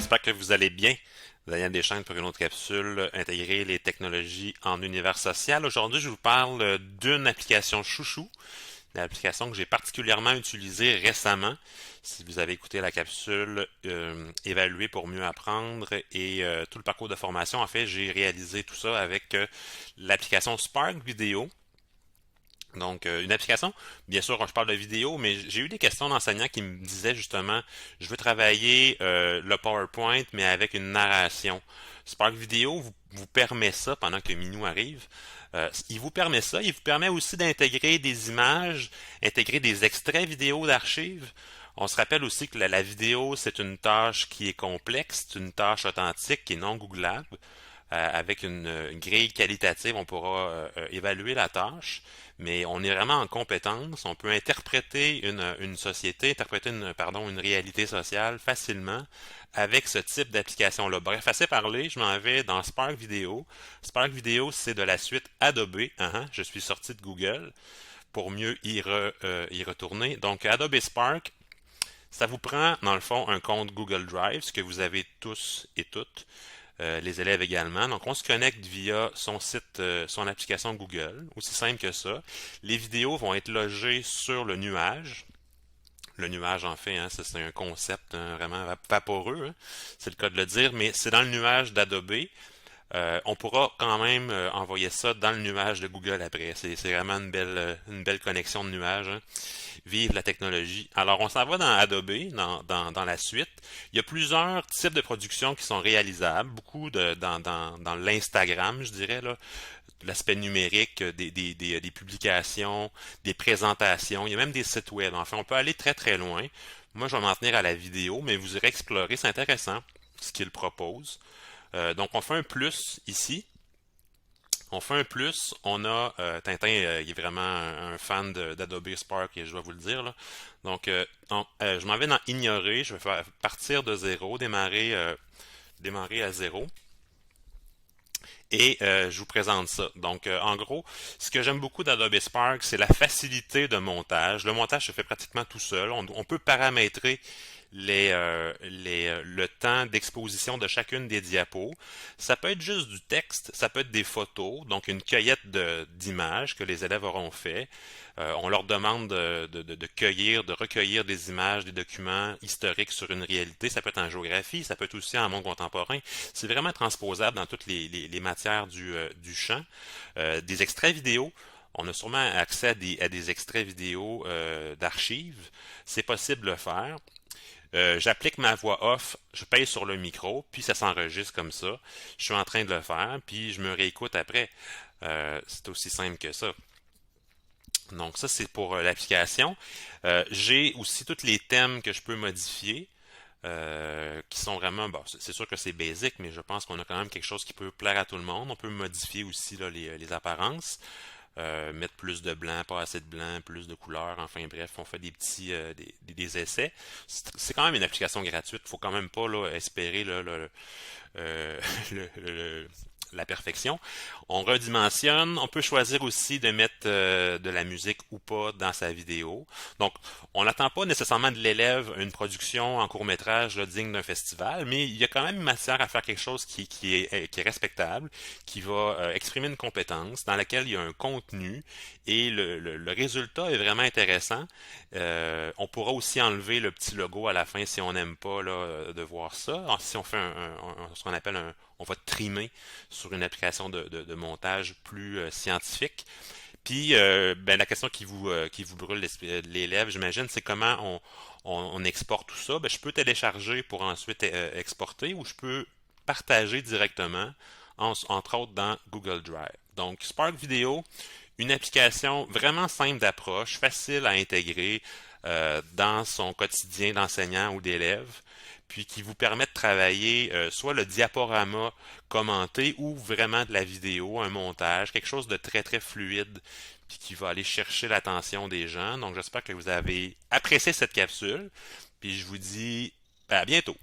j'espère que vous allez bien. Daniel Deschênes pour une autre capsule, intégrer les technologies en univers social. Aujourd'hui, je vous parle d'une application chouchou, une application que j'ai particulièrement utilisée récemment. Si vous avez écouté la capsule Évaluer pour mieux apprendre et tout le parcours de formation, en fait, j'ai réalisé tout ça avec l'application Spark Video. Donc, une application, bien sûr, je parle de vidéo, mais j'ai eu des questions d'enseignants qui me disaient justement, je veux travailler le PowerPoint, mais avec une narration. Spark Video vous permet ça pendant que Minou arrive. Il vous permet ça. Il vous permet aussi d'intégrer des images, intégrer des extraits vidéo d'archives. On se rappelle aussi que la vidéo, c'est une tâche qui est complexe, c'est une tâche authentique qui est non googlable. Avec une grille qualitative, on pourra évaluer la tâche, mais on est vraiment en compétence. On peut interpréter une société, interpréter une réalité sociale facilement avec ce type d'application-là. Bref, assez parlé, je m'en vais dans Spark Video. Spark Video, c'est de la suite Adobe. Je suis sorti de Google pour mieux y retourner. Donc, Adobe Spark, ça vous prend, dans le fond, un compte Google Drive, ce que vous avez tous et toutes. Les élèves également. Donc, on se connecte via son site, son application Google, aussi simple que ça. Les vidéos vont être logées sur le nuage. Le nuage, en fait, ça, c'est un concept vraiment vaporeux, c'est le cas de le dire, mais c'est dans le nuage d'Adobe. On pourra quand même envoyer ça dans le nuage de Google après. C'est vraiment une belle connexion de nuages. Vive la technologie. Alors, on s'en va dans Adobe, dans la suite. Il y a plusieurs types de productions qui sont réalisables. Beaucoup dans l'Instagram, je dirais, là. L'aspect numérique, des publications, des présentations. Il y a même des sites web. Enfin, on peut aller très, très loin. Moi, je vais m'en tenir à la vidéo, mais vous irez explorer. C'est intéressant ce qu'il propose. Donc, on fait un plus ici. On fait un plus. On a Tintin, il est vraiment un fan d'Adobe Spark et je dois vous le dire là. Donc, je m'en vais dans ignorer. Je vais faire partir de zéro, démarrer à zéro. Et je vous présente ça. Donc, en gros, ce que j'aime beaucoup d'Adobe Spark, c'est la facilité de montage. Le montage se fait pratiquement tout seul. On peut paramétrer le temps d'exposition de chacune des diapos. Ça peut être juste du texte, ça peut être des photos, donc une cueillette d'images que les élèves auront fait. On leur demande de cueillir, de recueillir des images, des documents historiques sur une réalité. Ça peut être en géographie, ça peut être aussi en monde contemporain. C'est vraiment transposable dans toutes les matières du champ. Des extraits vidéo. On a sûrement accès à des extraits vidéo d'archives. C'est possible de le faire. J'applique ma voix off, je pèse sur le micro, puis ça s'enregistre comme ça. Je suis en train de le faire, puis je me réécoute après. C'est aussi simple que ça. Donc ça, c'est pour l'application. J'ai aussi tous les thèmes que je peux modifier. Qui sont vraiment, bon, c'est sûr que c'est basic, mais je pense qu'on a quand même quelque chose qui peut plaire à tout le monde. On peut modifier aussi là, les apparences, mettre plus de blanc, pas assez de blanc, plus de couleurs, enfin bref, on fait des petits des essais. C'est quand même une application gratuite, faut quand même pas là, espérer là, euh, la perfection. On redimensionne. On peut choisir aussi de mettre de la musique ou pas dans sa vidéo. Donc, on n'attend pas nécessairement de l'élève une production en court-métrage là, digne d'un festival, mais il y a quand même matière à faire quelque chose qui est respectable, qui va exprimer une compétence, dans laquelle il y a un contenu et le résultat est vraiment intéressant. On pourra aussi enlever le petit logo à la fin si on n'aime pas là, de voir ça. Alors, si on fait ce qu'on appelle on va trimer sur une application de montage plus scientifique. Puis, la question qui vous brûle les lèvres, j'imagine, c'est comment on exporte tout ça. Ben, je peux télécharger pour ensuite exporter ou je peux partager directement, entre autres dans Google Drive. Donc, Spark Video, une application vraiment simple d'approche, facile à intégrer dans son quotidien d'enseignant ou d'élève, puis qui vous permet de travailler soit le diaporama commenté ou vraiment de la vidéo, un montage, quelque chose de très très fluide, puis qui va aller chercher l'attention des gens. Donc j'espère que vous avez apprécié cette capsule, puis je vous dis à bientôt.